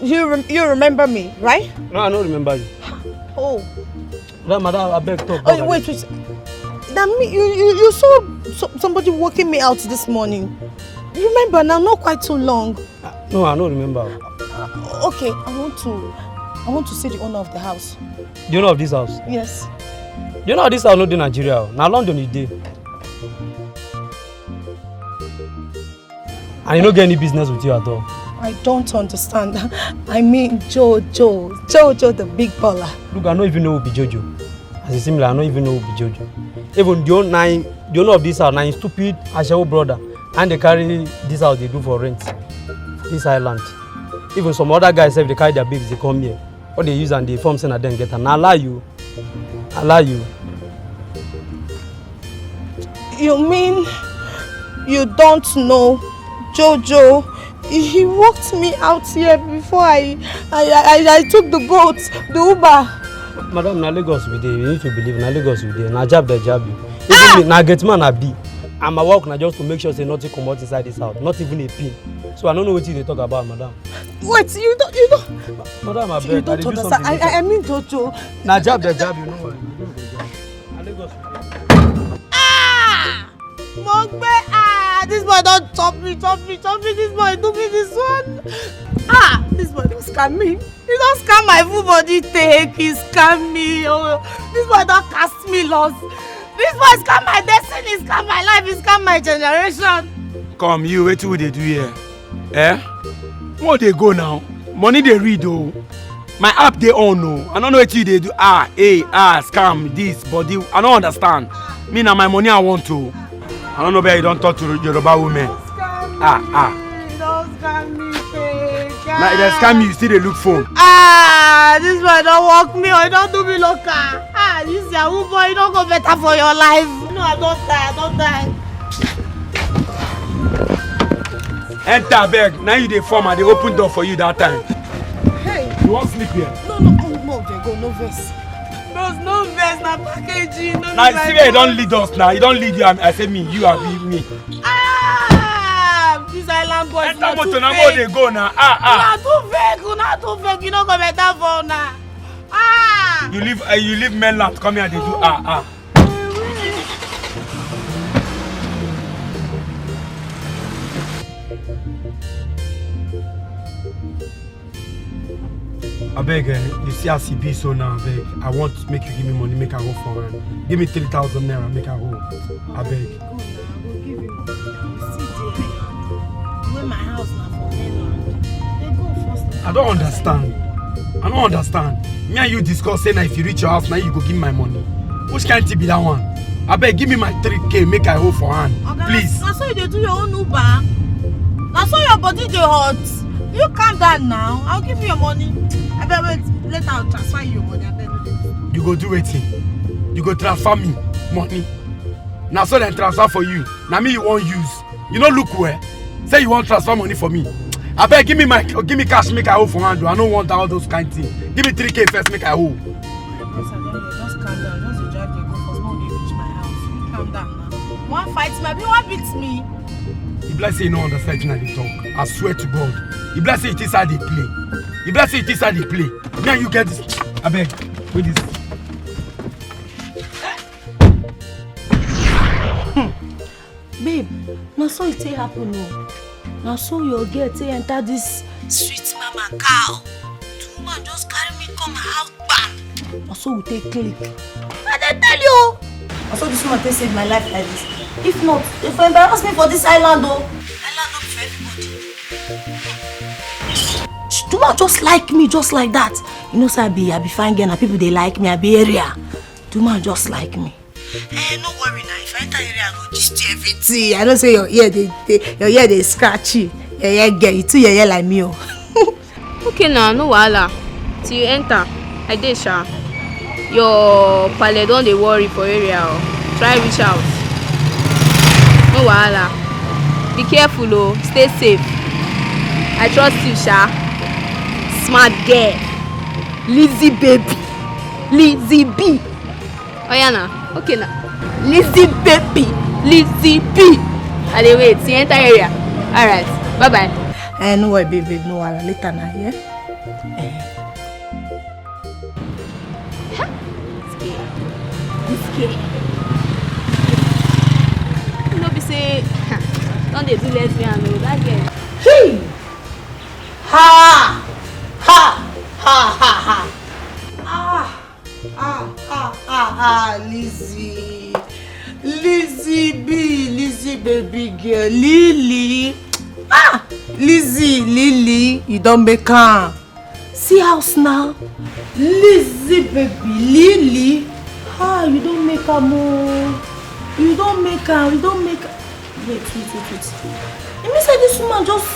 You remember me, right? No, I don't remember you. Oh. Madam, I beg talk. Oh, wait. That me, you saw somebody walking me out this morning. Remember now, not quite too long. No, I don't remember. Okay, I want to see the owner of the house. The owner of this house? Yes. The owner of this house not in Nigeria. Now London is there. And you don't get any business with you at all. I don't understand. I mean Jojo the big baller. Look, I don't even know who be Jojo. As a similar, I don't even know who be Jojo. Even the owner of this house, now stupid Ashawo brother. And they carry this house they do for rent. This island. Even some other guys, if they carry their babies, they come here. What they use and they form saying and then get and allow you. You mean you don't know Jojo? He walked me out here before I took the boat, the Uber. Madam, na Lagos we dey. You need to believe na Lagos we dey. Na jab dey jab you. Even me, na get man I be. And my work na just to make sure say nothing come out inside this house, not even a pin. So I don't know what they talk about, madam. Wait, you don't. Madam, I beg. You don't understand. I mean Jojo. Na jab dey jab you, no worry. Na Lagos we dey. Mogbe, this boy don't chop me. This boy do me this one. This boy don't scam me. He don't scam my full body take. He scam me. Oh, this boy don't cast me lost. This boy scam my destiny. Scam my life. He scam my generation. Come, you wait till they do here. Eh? Where they go now? Money they read oh. My app they own no. I don't know what you they do. Scam this body. I don't understand. Me now my money I want to. I don't know where you don't talk to Yoruba women. Don't scam me, fake. Now they scam you, still they look phone. This boy don't walk me or don't do me local. This Yahoo boy don't go better for your life. No, I don't die. Enter beg. Now you they form and they open door for you that time. Hey. You want sleep here? No, they go no verse. There's no verse, na packaging. No, now see where you don't lead us now. You don't lead you. I say me, you are me. This island boy is not too fake. Enter they go now. Not too fake. You don't go better for now. You leave mainland. Come here, they do I beg, you see how CB so now, I beg. I want to make you give me money, make I go for it. Give me 3,000 naira, make I go. I beg. Go now, I will give you money. You see the where my house now for mainland. They go first. I don't understand. Me and you discuss saying if you reach your house now you go give me my money. Which can't be that one? I beg, give me my 3K, make I hold for hand. Okay, please. That's why you do your own Uber. That's why your body they hot. You calm down now. I'll give you your money. I bet wait, later I'll transfer you your money. I bet you go do it. You go transfer me money. Now so then transfer for you. Now me you won't use. You don't look where. Say you want transfer money for me. I bet give me cash, make I hold for hand. I don't want all those kind of things. Give me 3K first, make I hold. Just calm down. Just drive the go first. No, they reach my house. Calm down now. One fight me, one beats me. You bless say you don't understand how they talk. I swear to God. You bless say it is how they play. You bless say it is how they play. Now you get this. I beg, with this. Babe, now so it happen no. Now so your girl say enter this sweet mama cow. Two woman just carry me come out bam. Now so we take click. I dey tell you. Now so this woman take save my life like this. If not, they will embarrass me for this island though. Island not for everybody. Do not just like me, just like that. You know, so I be fine girl, and people they like me, I be area. Do not just like me. No worry now. If I enter area, I go gist you everything. I don't say your ear they scratchy. Your ear get you too. Your ear like me. Okay now, no wahala. Till you enter, I dey sha. Your pale don dey worry for area. Try reach out. No wahala. Be careful oh. Stay safe. I trust you sha. Smart girl. Lizzy baby. Lizzy B. Oya na. Okay na. Lizzy baby. Lizzy B. I dey wait. See enter area. Alright. Bye bye. No worry, babe, no worry. Later now, yeah? This you know, be say, don't they do lesbian, no, that girl. Hey! Ha! Ha! Ha! Ha! Ha! Lizzie. Lizzie, baby girl. Lily. Lily, you don't make her. See house now. Lizzie, baby, Lily. You don't make her more. You don't make her. Wait. You mean say this woman just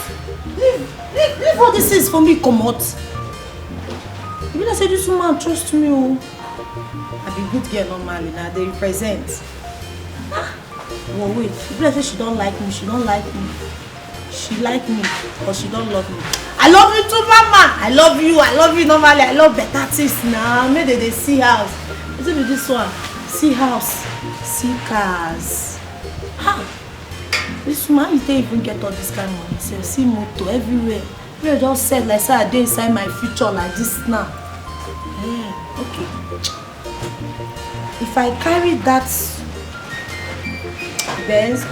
leave all this is for me, come out. You mean I say this woman trust me, oh. I be good girl normally now, they represent. Well, wait, you mean I say she don't like me, she like me, but she don't love me. I love you too, mama. I love you normally. I love better things now. Maybe they see house. Is it this one? See house, see cars. This woman, you can't even get all this kind of money. So, see motor everywhere. You just said like say I dey inside my future like this now. Okay. If I carry that Benz,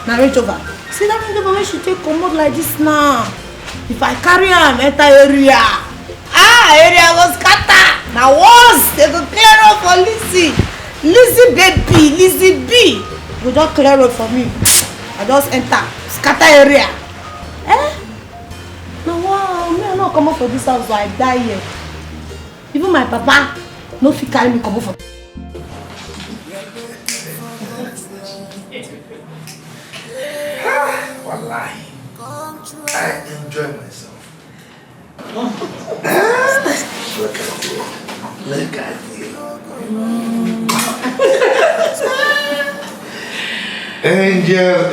now Range Rover. See that Range Rover when she take comot like this now. If I carry am enter area, area go scatter. Now once they go clear up for Lizzie baby, Lizzie B. Go just clear road for me. I just enter, scatter area. No, wow, me I not come up for this house, so I die here. Even my papa no fit carry me come up for. Wallahi, I enjoy myself. Look at you. Angel.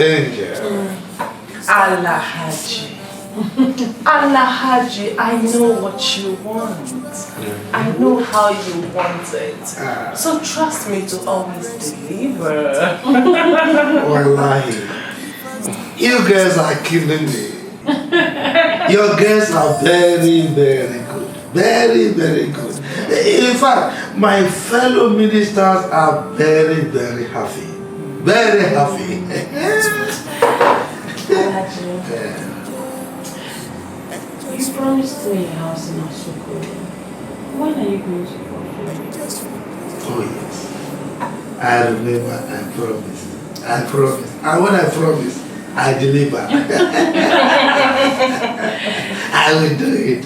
Alhaji, I know what you want. I know how you want it. So trust me to always deliver. Wallahi, you guys are killing me. Your girls are very, very good. Very, very good. In fact, my fellow ministers are very, very happy. Very happy. You promised me a house in Asuko. When are you going to fulfill? Oh yes. I remember I promised. And when I promise, I deliver. I will do it.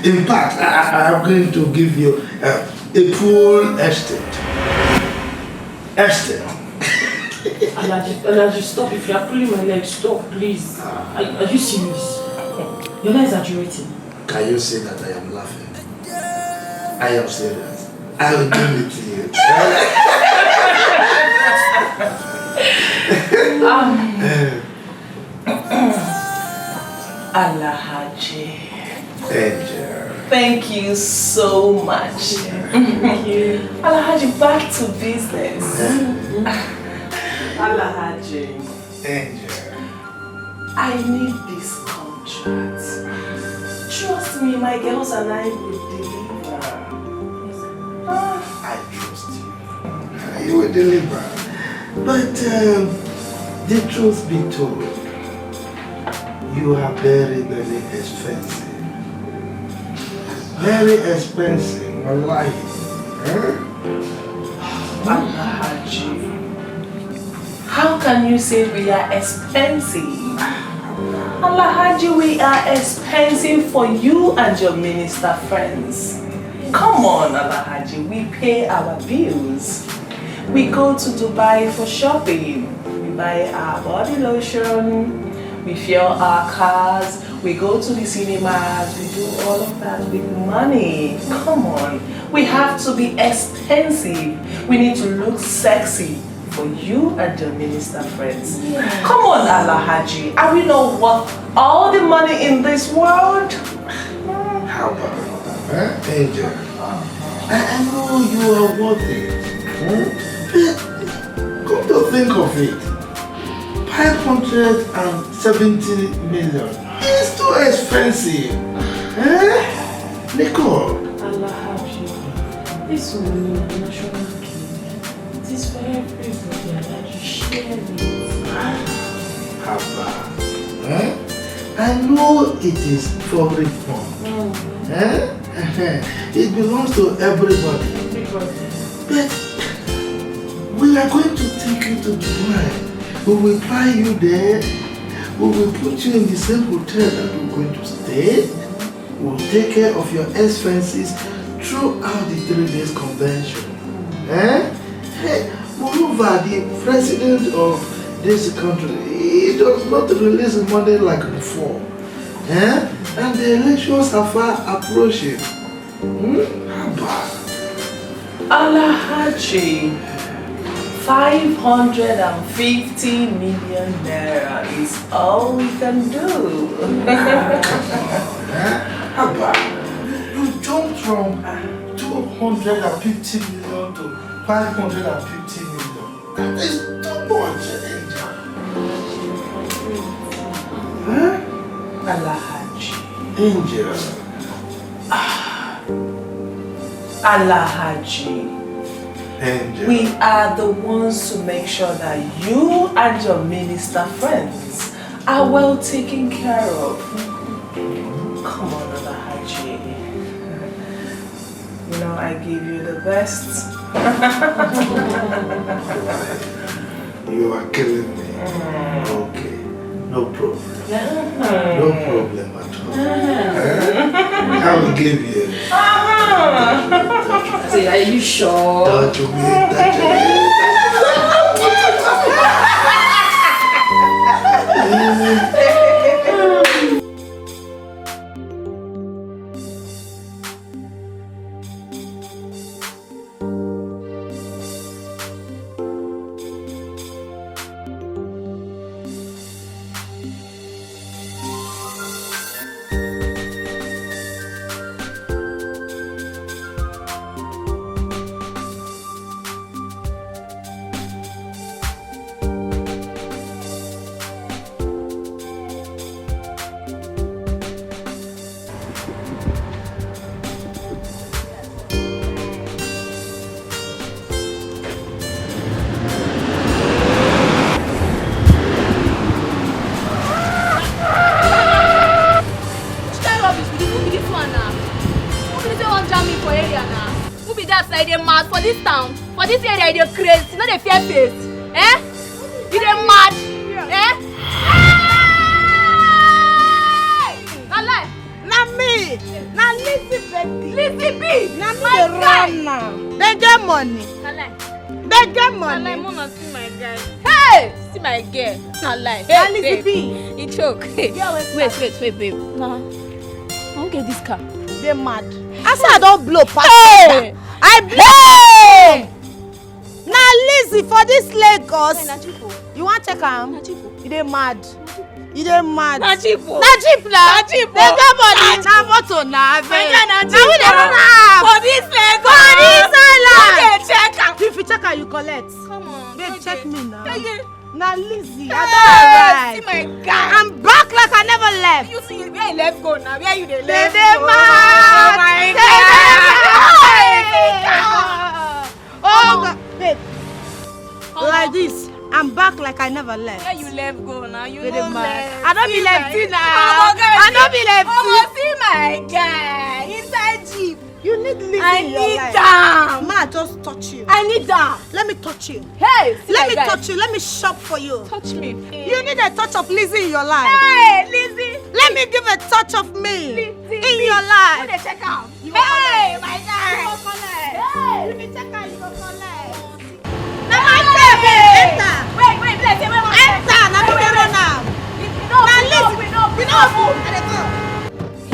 In fact, I'm going to give you a full estate. Alhaji, stop. If you are pulling my leg, stop, please. Are you serious? You're not exaggerating. Can you say that I am laughing? I am serious. I will give it to you. Alhaji. Angel. Thank you so much. Thank you. Alhaji, back to business. Alhaji. Angel. I need this contract. Trust me, my girls and I will deliver. I trust you. You will deliver. But the truth be told, you are very, very expensive. Very expensive. Wallahi. Alhaji, how can you say we are expensive? Alhaji, we are expensive for you and your minister friends. Come on, Alhaji, we pay our bills. We go to Dubai for shopping. We buy our body lotion. We fuel our cars. We go to the cinemas. We do all of that with money. Come on. We have to be expensive. We need to look sexy for you and your minister friends. Yeah. Come on, Alhaji. Are we not worth all the money in this world? How about that, Angel? I know you are worth it. Come to think of it, 570 million. It's too expensive. Eh? Nicole. Allah have you. This will be national key. It is for everybody and that you share it. Abba. Eh? I know it is public fund. Eh? It belongs to everybody. But we are going to take you to Dubai. We will fly you there. We will put you in the same hotel that we're going to stay. We'll take care of your expenses throughout the 3 days convention. Eh? Hey, moreover, the president of this country, he does not release money like before. Eh? And the elections are far approaching. Allah Haji, 550 million naira is all we can do. Abba, you jumped from 250 million to 550 million. That is too much, Angel. Huh? Allah Haji. Angel. Allah Haji. Angel. We are the ones to make sure that you and your minister friends are well taken care of. Come on, Allah Haji. You know, I give you the best. You are killing me. Okay. No problem. No problem at all. I will give you. Say, are you sure? Touch me, touch me. Wait, babe. Nah. I won't get this car. They're mad. I said I don't blow past. Hey! I blow! Now Lizzie, for this Lagos. You want to check am? They're mad. They're mad. Na cheap. Na cheap na. They get money. Na motor na. Now we dey run am. For this Lagos. For this island. Okay, check am. If you check am, you collect. Come on. Babe, check me now. Yeah. Now Lizzie, I Hey, don't see arrive. my guy. I'm back like I never left. You see where you left go now? Where you dey They left dey go? mad. Oh my God. Oh God, babe. Like this, I'm back like I never left. Where you left go now? You They no dey mad. left. I don't be See lefty my- now. I don't be lefty. See my guy inside jeep. You need Lizzie I in your need life. them. Ma, just touch you. I need them. Let me touch you. Hey, see Let my me guy. touch you. Let me shop for you. Touch me. You need a touch of Lizzie in your life. Hey, Lizzie. Let me give a touch of me Lizzie. in your life. Go dey check am. You go Hey, collect. my guy. You go collect. Hey. You need check out, you go collect. Now my baby, enter. Wait, let's say where my Enter, now we dey run am. No, Now we Lizzie, know. you know who? I dey go.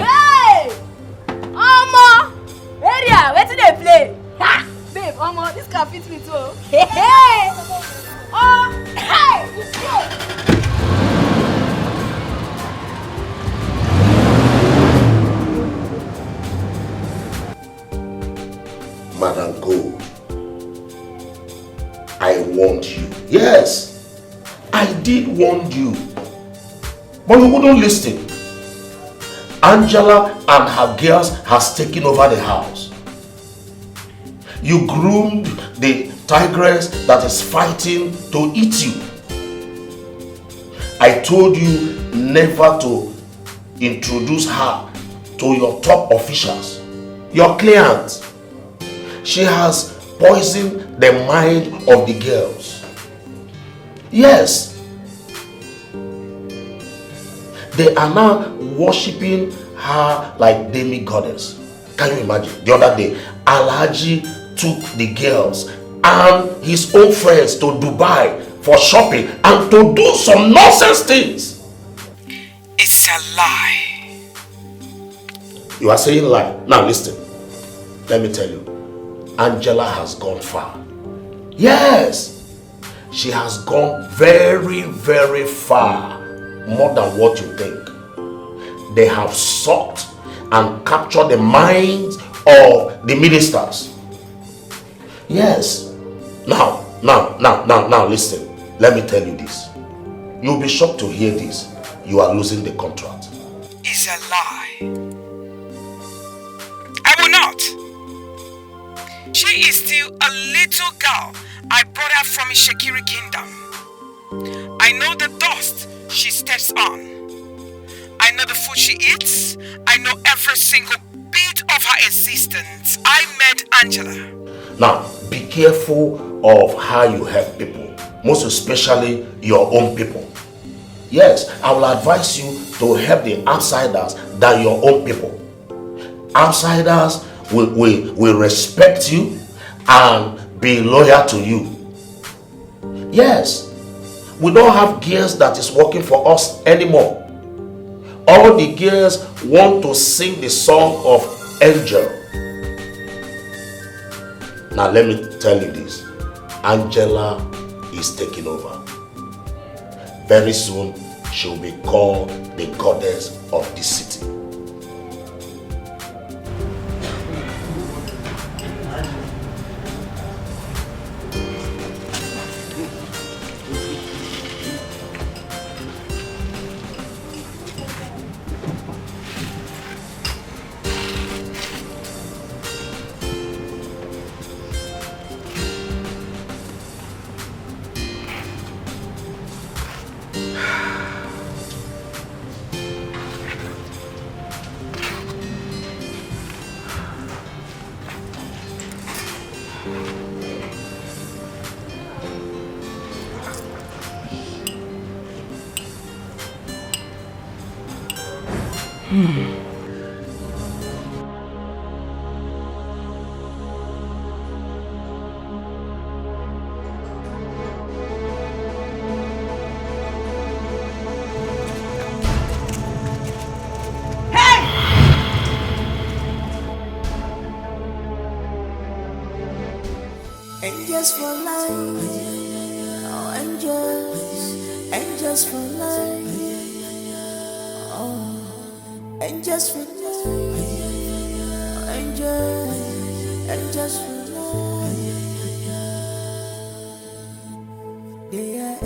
Hey! Omo! Area, wetin dey play? Ha! Babe, omo, this car fit me too. Hey, hey! Oh, hey! Let's go! Madam, go. I want you. Yes, I did warn you, but you wouldn't listen. Angela and her girls has taken over the house. You groomed the tigress that is fighting to eat you. I told you never to introduce her to your top officials, your clients. She has poisoned the mind of the girls. Yes. They are now worshipping her like demi-goddess. Can you imagine? The other day, Alhaji took the girls and his own friends to Dubai for shopping and to do some nonsense things. It's a lie. You are saying lie. Now listen. Let me tell you. Angela has gone far. Yes. She has gone very, very far. More than what you think. They have sought and captured the minds of the ministers. Yes. Now, listen. Let me tell you this. You'll be shocked to hear this. You are losing the contract. It's a lie. I will not. She is still a little girl. I brought her from a Shekiri kingdom. I know the dust she steps on. I know the food she eats. I know every single bit of her existence. I met Angela. Now, be careful of how you help people, most especially your own people. Yes, I will advise you to help the outsiders than your own people. Outsiders will respect you and be loyal to you. Yes, we don't have girls that is working for us anymore. All the girls want to sing the song of Angel. Now let me tell you this. Angela is taking over. Very soon, she will be called the goddess of this city. Angels for life, oh angels for life, oh angels for life, oh angels for life. They are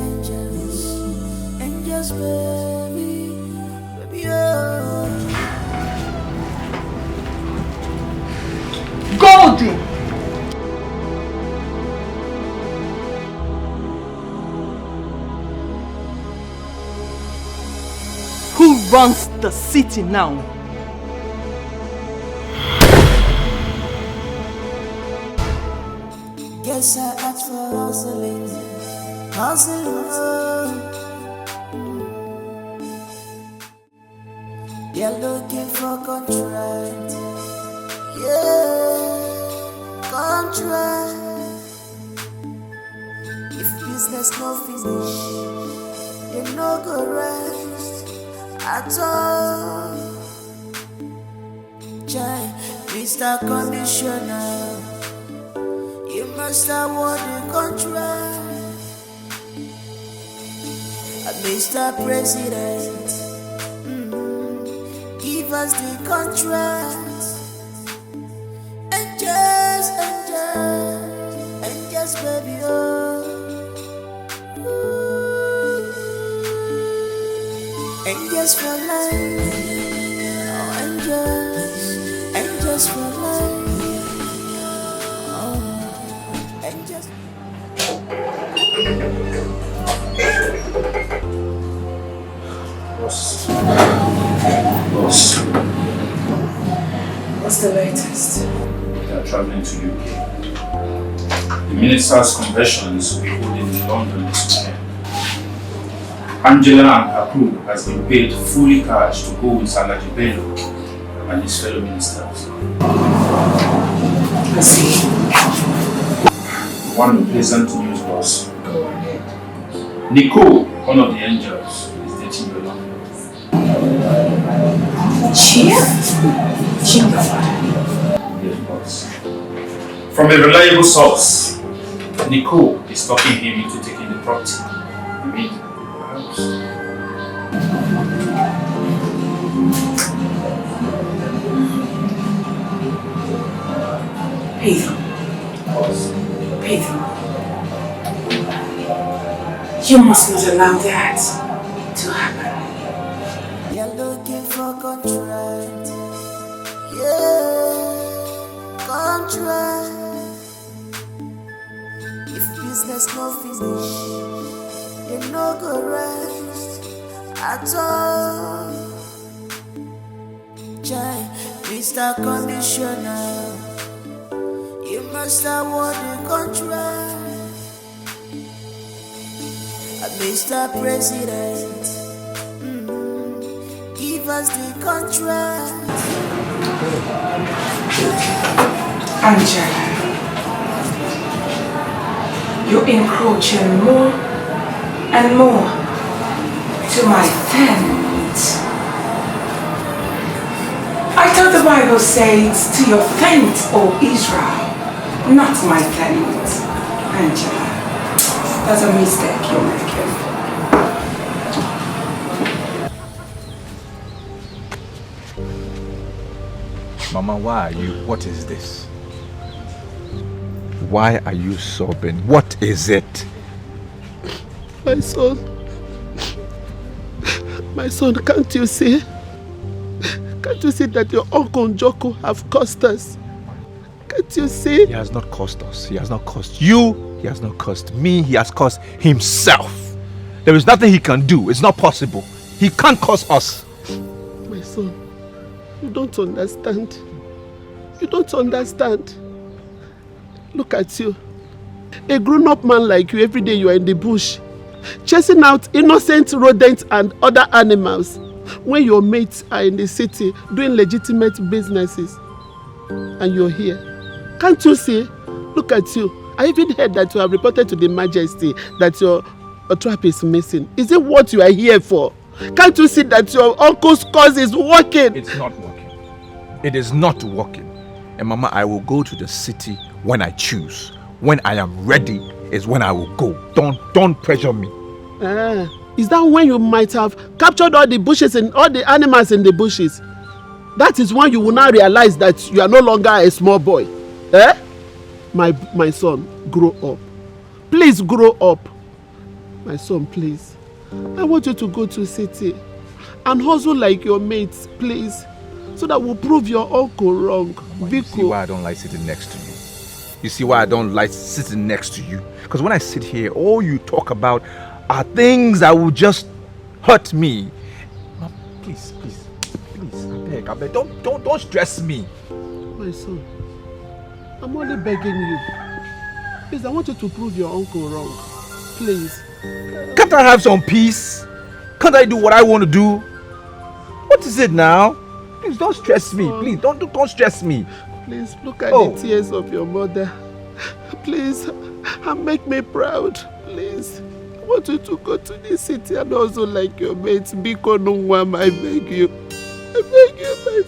angels baby, oh. Goldie! Who runs the city now? Guess I asked for hustling. They're looking for contract. Yeah, contract. If business no finish, you no go rest at all. Chai, Mr. Conditioner, you must have won the contract. Mr. President, give us the contract. And just baby, oh. Ooh. Angels for life. Oh, angels for life. Oh, angels. Boss. What's the latest? They are traveling to UK. The minister's conventions will be holding in London this weekend. Angela and her crew has been paid fully cash to go with Salaji Bello and his fellow ministers. I see. One pleasant news, boss. Go ahead. Nicole, one of the angels, is dating your love. Cheer? Yes, boss. From a reliable source, Nicole is talking him into taking the property. I mean, the house. Pedro. Boss. Pedro. You must not allow that to happen. You're looking for contract. Yeah, contract. If business no finish, you no go rest at all. Jai, Mr. Commissioner, you must award the contract. Mr. President, give us the contract. Angela, you're encroaching more and more to my tent. I thought the Bible says to your tent, O Israel, not my tent. Angela, that's a mistake you're making. Mama, why are you? What is this? Why are you sobbing? What is it? My son, can't you see? Can't you see that your uncle Joko have cost us? Can't you see? He has not cost us. He has not cost you. He has not cost me. He has cost himself. There is nothing he can do. It's not possible. He can't cost us. My son, you don't understand. You don't understand. Look at you. A grown-up man like you, every day you are in the bush, chasing out innocent rodents and other animals, when your mates are in the city doing legitimate businesses, and you're here. Can't you see? Look at you. I even heard that you have reported to the Majesty that your trap is missing. Is it what you are here for? Can't you see that your uncle's cause is working? It's not working. It is not working. And Mama, I will go to the city when I choose. When I am ready is when I will go. Don't pressure me. Is that when you might have captured all the bushes and all the animals in the bushes? That is when you will now realize that you are no longer a small boy. My son, grow up. Please grow up. My son, please. I want you to go to city and hustle like your mates, please. So that we'll prove your uncle wrong. You see why I don't like sitting next to you? You see why I don't like sitting next to you? Because when I sit here, all you talk about are things that will just hurt me. Mom, please, I beg, don't stress me. My son, I'm only begging you. Please, I want you to prove your uncle wrong. Please. Can't I have some peace? Can't I do what I want to do? What is it now? Please don't stress me. Please don't stress me. Please look at the tears of your mother. Please, and make me proud. Please. I want you to go to the city and also like your mates. Biko Nungwam, I beg you. I beg you, my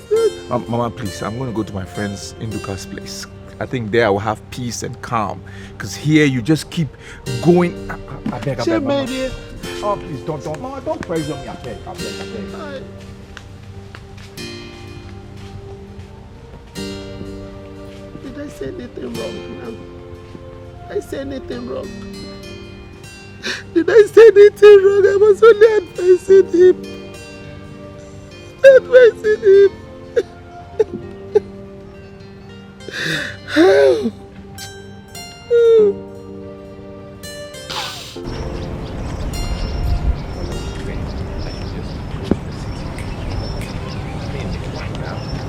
son. Mama, please, I'm going to go to my friend's Induka's place. I think there I will have peace and calm. Because here you just keep going. I beg, Mama. Oh, please, don't. Mama, don't pressure me. I beg. Did I say anything wrong now? Did I say anything wrong? Did I say anything wrong? I was only advising him. advising him.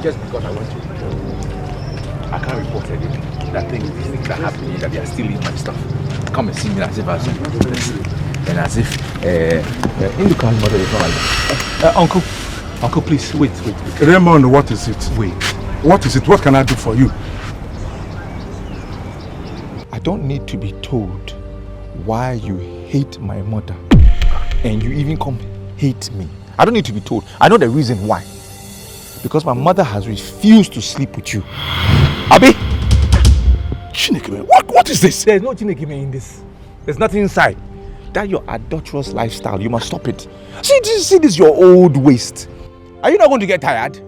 Just because I want to, I can't report anything. That these things are happening, that they are stealing my stuff. Come and see me as if I was and as if in the car mother is not like that. Uncle, please wait. Raymond, what is it? Wait. What is it? What can I do for you? I don't need to be told why you hate my mother, and you even come hate me. I don't need to be told. I know the reason why. Because my mother has refused to sleep with you. Abi? Chinekeme, what is this? There's no Chinekeme in this. There's nothing inside. That your adulterous lifestyle, you must stop it. See this your old waste. Are you not going to get tired?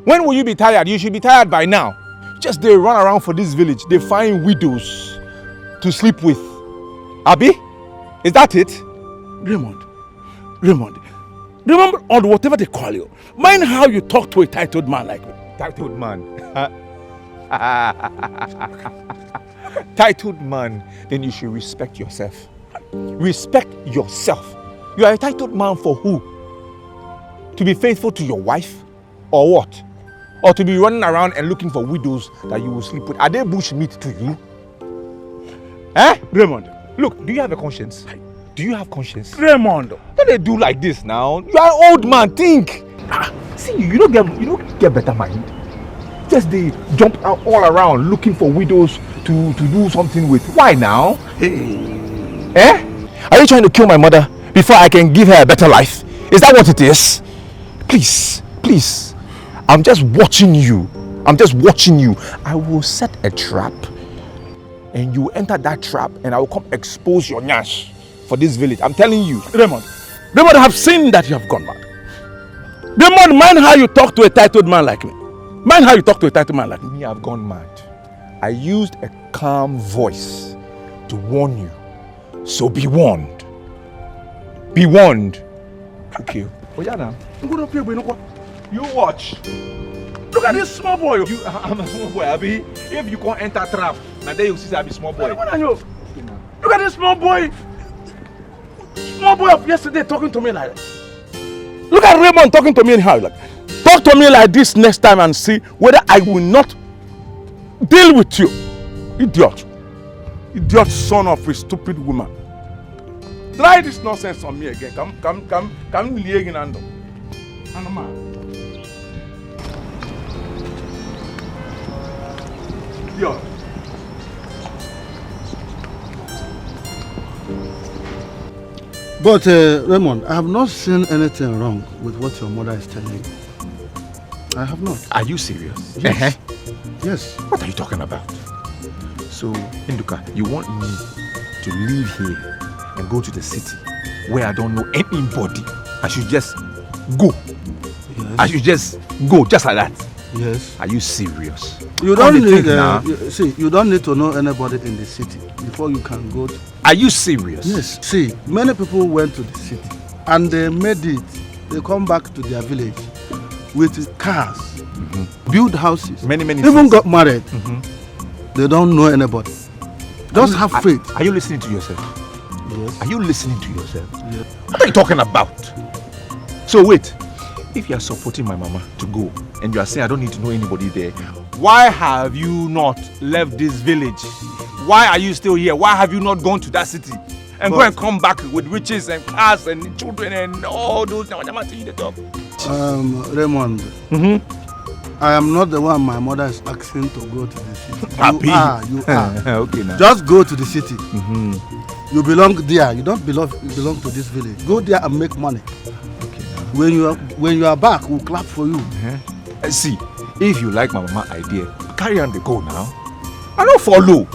When will you be tired? You should be tired by now. Just they run around for this village. They find widows to sleep with. Abi? Is that it? Raymond, remember on whatever they call you. Mind how you talk to a titled man like me. Titled man? Titled man, then you should respect yourself. Respect yourself. You are a titled man for who? To be faithful to your wife? Or what? Or to be running around and looking for widows that you will sleep with? Are they bush meat to you? Eh? Raymond. Look, do you have a conscience? Do you have conscience? Raymond. Don't they do like this now? You are an old man, think. See, you don't get better mind. Just they jump out all around looking for widows to do something with. Why now? Hey. Eh? Are you trying to kill my mother before I can give her a better life? Is that what it is? Please. I'm just watching you. I will set a trap and you enter that trap and I will come expose your nyash for this village. I'm telling you. Raymond, I have seen that you have gone mad. Raymond, mind how you talk to a titled man like me. Me, I've gone mad. I used a calm voice to warn you. So be warned. Be warned. Okay. Oh yeah now. You watch. Look at this small boy. I'm a small boy, Abi. If you can't enter trap, now there you see I be small boy. Look at this small boy. Small boy of yesterday talking to me like that. Look at Raymond talking to me anyhow. Like, talk to me like this next time and see whether I will not deal with you. Idiot son of a stupid woman. Try this nonsense on me again. Come, Liegin Idiot. But Raymond, I have not seen anything wrong with what your mother is telling you. I have not. Are you serious? Yes. Yes. What are you talking about? So, Induka, you want me to leave here and go to the city where I don't know anybody? I should just go. Yes. I should just go just like that. Yes. Are you serious? You don't need you don't need to know anybody in the city before you can go. Are you serious? Yes. See, many people went to the city and they made it. They come back to their village with cars, build houses, many even things. Got married. They don't know anybody. Just have faith. Are you listening to yourself? Yes. Are you listening to yourself? Yes. What are you talking about? So wait, if you are supporting my mama to go and you are saying I don't need to know anybody there, why have you not left this village? Why are you still here? Why have you not gone to that city and go and come back with riches and cars and children and all those? Raymond, I am not the one my mother is asking to go to the city. You are. Okay, now. Just go to the city. You belong there. You don't belong to this village. Go there and make money. Okay, now. When you are back, we'll clap for you. See, if you like my mama idea, carry on the go now. I don't follow.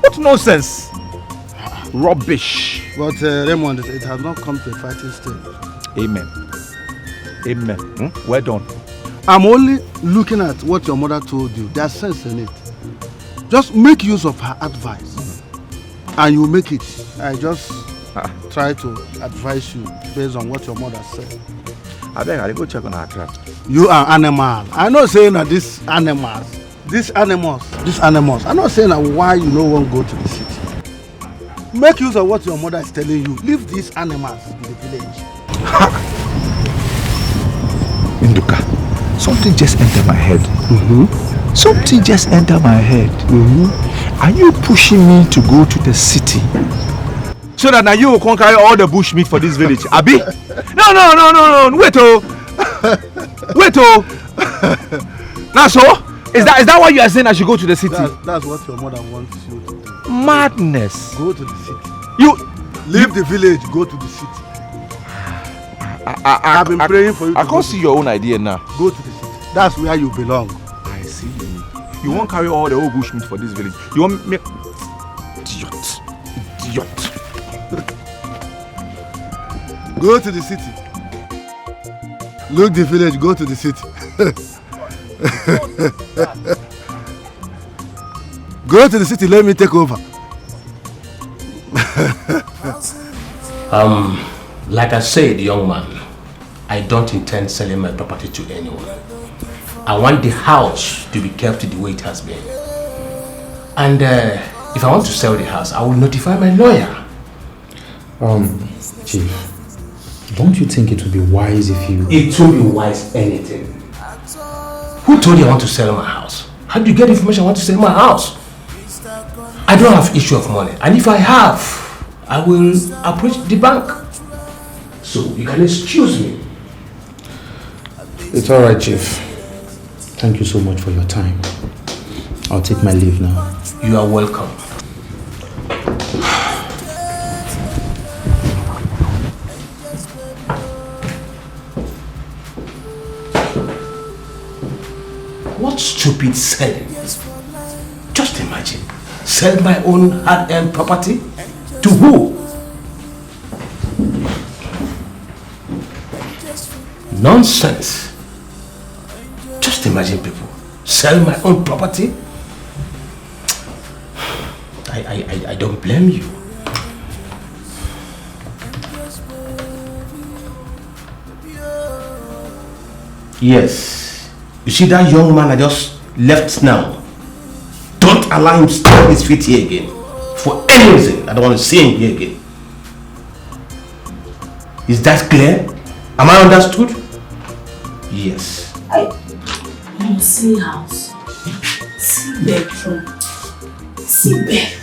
What nonsense? Rubbish. But Raymond, it has not come to a fighting stage. Amen. Well done. I'm only looking at what your mother told you. There's sense in it. Just make use of her advice. And you make it. I just try to advise you based on what your mother said. I beg, I'll go check on her trap. You are animal. I know saying that these animals. I'm not saying that why you no want go to the city. Make use of what your mother is telling you. Leave these animals in the village. Induka, something just entered my head. Something just entered my head. Are you pushing me to go to the city? So that now you will conquer all the bush meat for this village, Abi? No. Wait, Now so? Is that why you are saying I should go to the city? That's what your mother wants you to do. Madness. Go to the city. You leave the village, go to the city. I've been praying for you. I can't see your own idea now. Go to the city. That's where you belong. I see. You won't carry all the old bush meat for this village. You want me? Idiot. Go to the city. Look the village, go to the city. Go to the city, let me take over. Like I said, young man, I don't intend selling my property to anyone. I want the house to be kept the way it has been. And if I want to sell the house, I will notify my lawyer. Chief, don't you think it would be wise if you... It won't be wise anything. Who told you I want to sell my house? How do you get information I want to sell my house? I don't have issue of money. And if I have, I will approach the bank. So you can excuse me. It's alright, Chief. Thank you so much for your time. I'll take my leave now. You are welcome. What stupid selling? Just imagine. Sell my own hard-earned property? To who? Nonsense. Just imagine people. Sell my own property? I don't blame you. Yes. You see that young man I just left now? Don't allow him to stamp his feet here again. For any reason, I don't want to see him here again. Is that clear? Am I understood? Yes. You see house, see bedroom, see bed.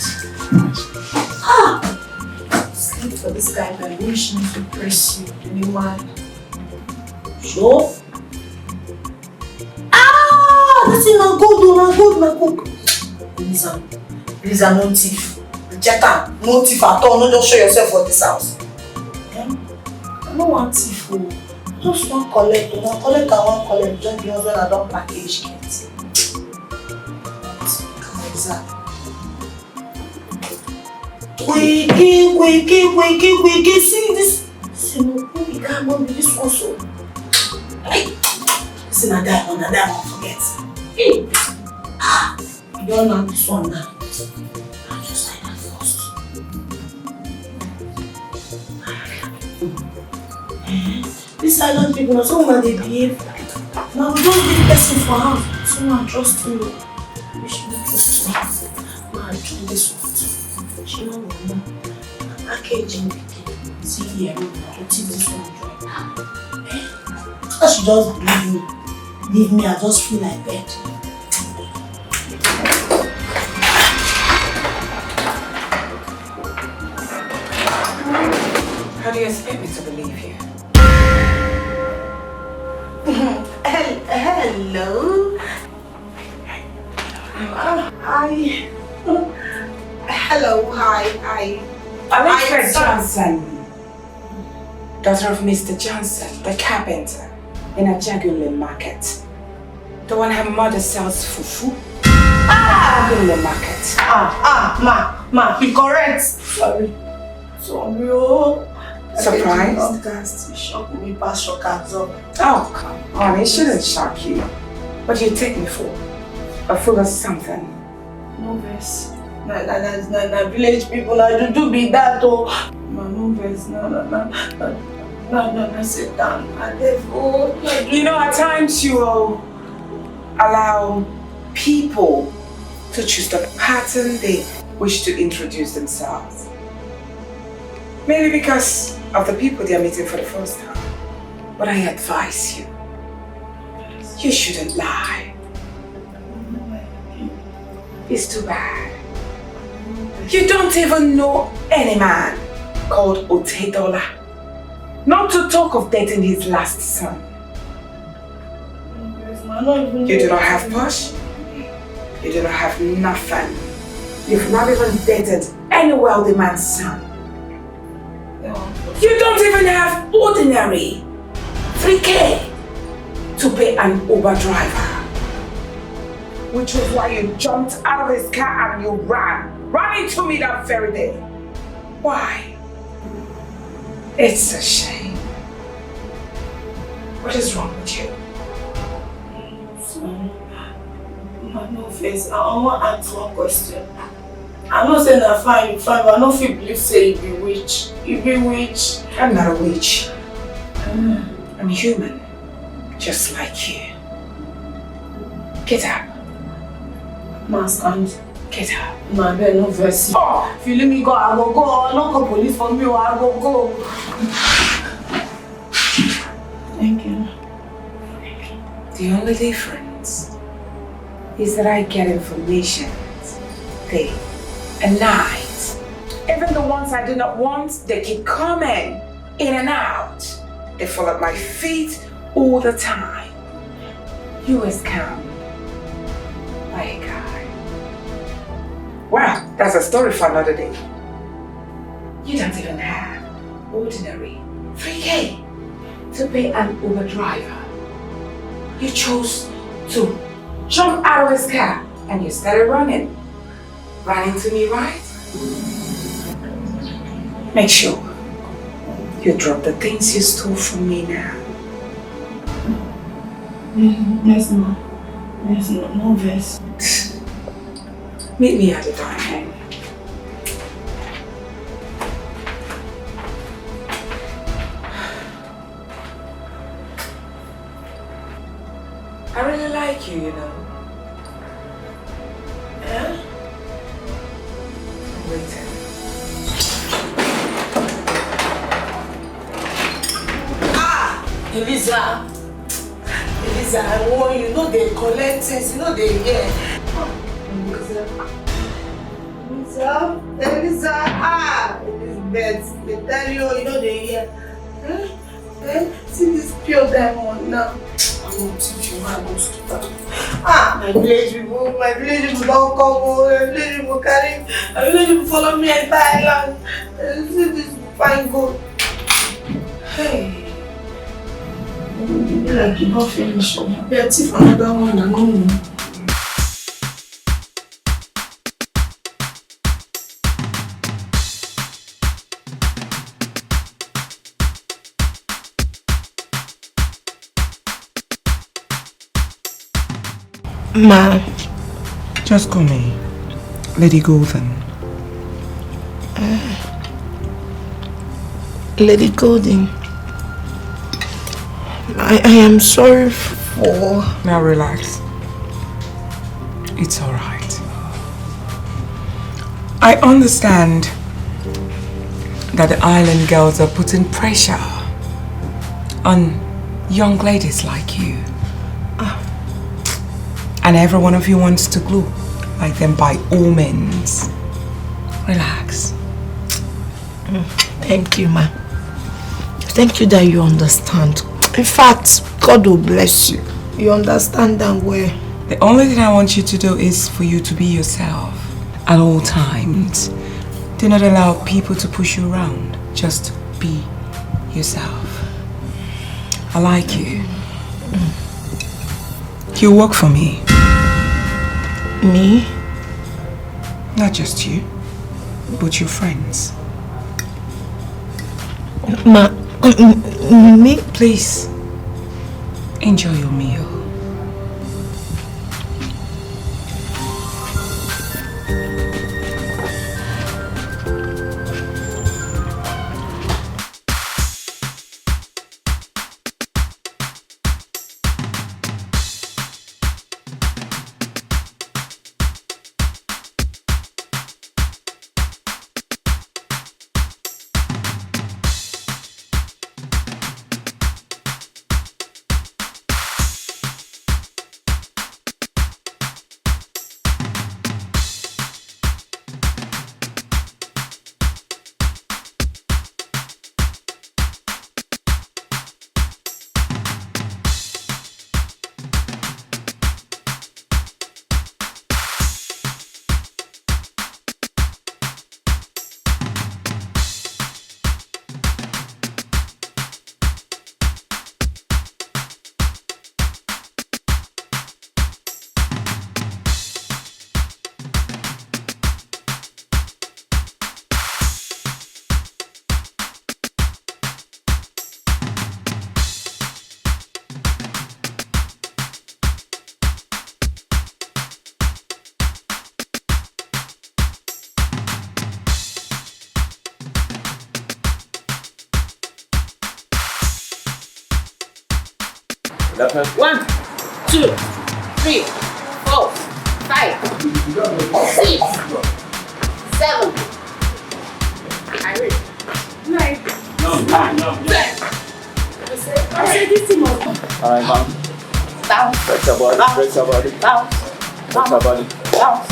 Sleep for this guy, but I wish not to press you. Anyone? Sure? This is not good, not good. Please, no thief. Check out, no thief at all. No, just show yourself for this house. I don't want thief. Just one collect, collect. Just because when I don't package it. Quickie. See this. See, we can't go with this also. See, na that one forget. You don't know this one now. I'll just like that first. These silent people, now someone they behave. Now we don't be the person for house. Someone trust you. We should not trust you. Now I try this one too. She don't know. Packaging. See here, to take this one join. She just leave me, I just feel like bed. How do you expect me to believe you? Hello. Hi. Hello, hi. Alexa Johnson, daughter of Mr. Johnson, the carpenter, in a Jagular market. The one her mother sells fufu. Jagular market. Ma, be correct. Sorry, oh. Surprised? You shocked me past shock absorb. Oh, come on, it shouldn't shock you. What do you take me for? A fool or something? No verse. Na village people, I do be that oh. No verse, no. No, sit down. You know, at times you will allow people to choose the pattern they wish to introduce themselves. Maybe because of the people they are meeting for the first time. But I advise you, you shouldn't lie. It's too bad. You don't even know any man called Otedola. Not to talk of dating his last son. You do not have push. You do not have nothing. You've not even dated any wealthy man's son. You don't even have ordinary 3K to pay an Uber driver. Which was why you jumped out of his car and you ran into me that very day. Why? It's a shame. What is wrong with you? No face. I want to answer one question. I'm not saying I'm fine, but I don't feel believe say you be witch. You be witch. I'm not a witch. I'm human. Just like you. Get up. Stand. Get up. Man, there no verse. Oh, if you let me go, I will go. I'll not call police for me, or I will go. Thank you. The only difference is that I get information day and night. Even the ones I do not want, they keep coming in and out. They fall at my feet all the time. You were scammed by a guy. Well, that's a story for another day. You don't even have ordinary 3K to pay an Uber driver. You chose to jump out of his car and you started running. Running to me, right? Make sure you drop the things you stole from me now. Yes, ma'am. Yes, no verse. Meet me at the dining. I really like you, you know. Yeah? I'm waiting. Eliza, I warn you, know they collect things, you know they hear. Eliza, Elizabeth, they tell you, you know they hear. See this pure diamond now. I won't teach you how to stop. My village people don't come over, my village people carry, my village people follow me and Thailand. See this fine gold. Hey. Like you don't finish. Yeah, if another one, I don't know. Ma. Just call me Lady Golden. Lady Golden. I am sorry for... Now relax. It's alright. I understand that the island girls are putting pressure on young ladies like you. And every one of you wants to glow like them by all means. Relax. Thank you, ma. Thank you that you understand. In fact, God will bless you. You understand that well. The only thing I want you to do is for you to be yourself at all times. Do not allow people to push you around. Just be yourself. I like you. You work for me. Me? Not just you, but your friends. Me? Please, enjoy your meal. Definitely. 1, 2, 3, 4, 5, 6, 7. I read. 9. No. 10. I said this thing must go. Alright, ma'am. Bounce. Flex your body. Flex your body. Bounce. Flex your body. Bounce.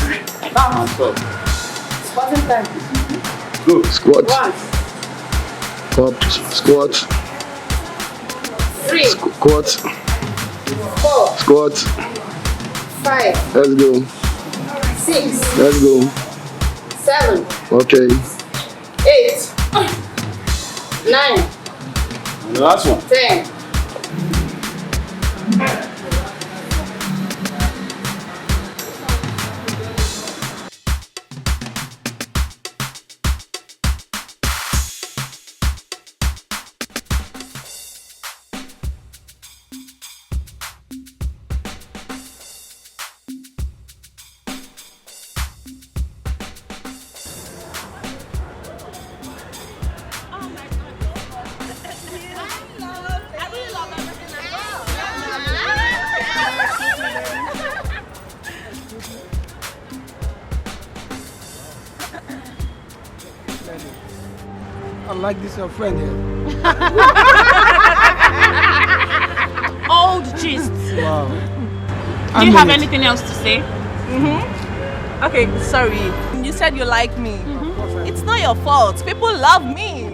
Bounce. And stop. Squatting time. Go. Squat. 1, Up. Squat. 3, Squat. 4, Squat. 5, Let's go. 6, Let's go. 7, Okay. 8, 9, And the last one. 10. I like this your friend here. Old gist. Wow. Do you have anything else to say? Okay, sorry. You said you like me. It's not your fault. People love me.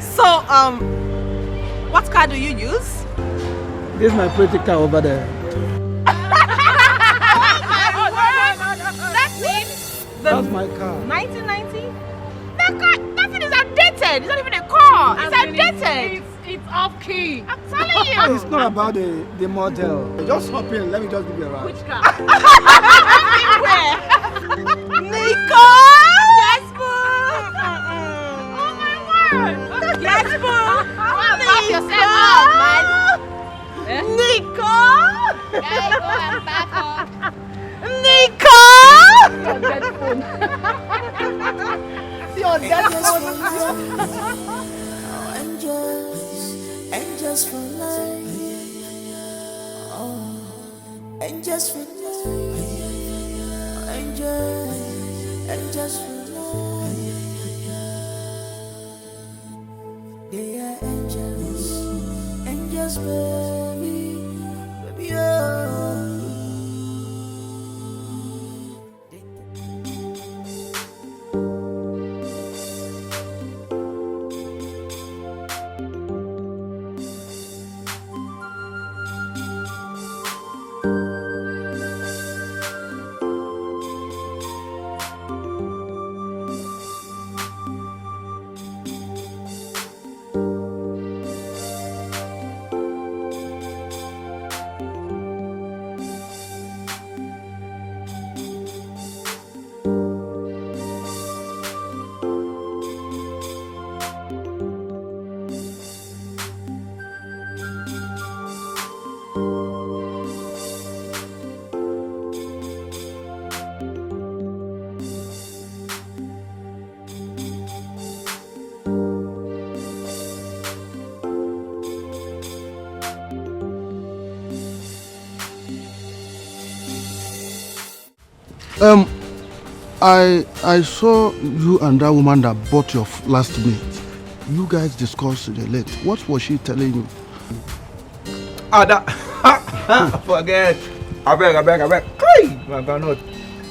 So, what car do you use? This is my pretty car over there. That's it? That's my car. 1990? That thing is outdated. It's not even a car. It's outdated. It's off key. I'm telling you. It's not about the model. Just hop in. Let me just give you a ride. Which car? Where? Nico! Yes, boo! Oh my word! Yes, boo! Back yourself up, man. Nico! Yeah, go and back up. Nico! Your dead phone. Your dead phone. Angels for life. Oh, angels for life. Angels for life. They are angels. Angels, baby. Baby, oh. I saw you and that woman that bought your last mate. You guys discussed it late. What was she telling you? Forget. I beg. Hey, my God,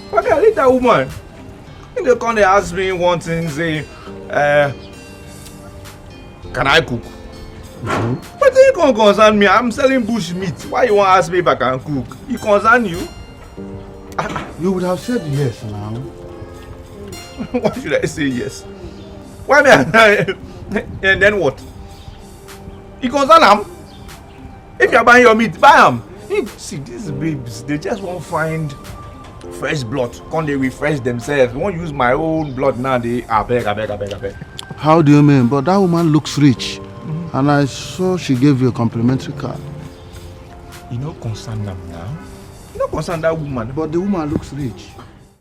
forget, leave that woman. They come, they ask me one thing, say, can I cook? But it can't concern me. I'm selling bush meat. Why you want to ask me if I can cook? It concern you? You would have said yes now. Why should I say yes? Why me? And then what? It concern them. If you're buying your meat, buy them. See, these babes, they just won't find fresh blood. Can't they refresh themselves? They won't use my own blood now. They I beg. How do you mean? But that woman looks rich. And I saw she gave you a complimentary card. You don't concern them now. You don't concern that woman. But the woman looks rich.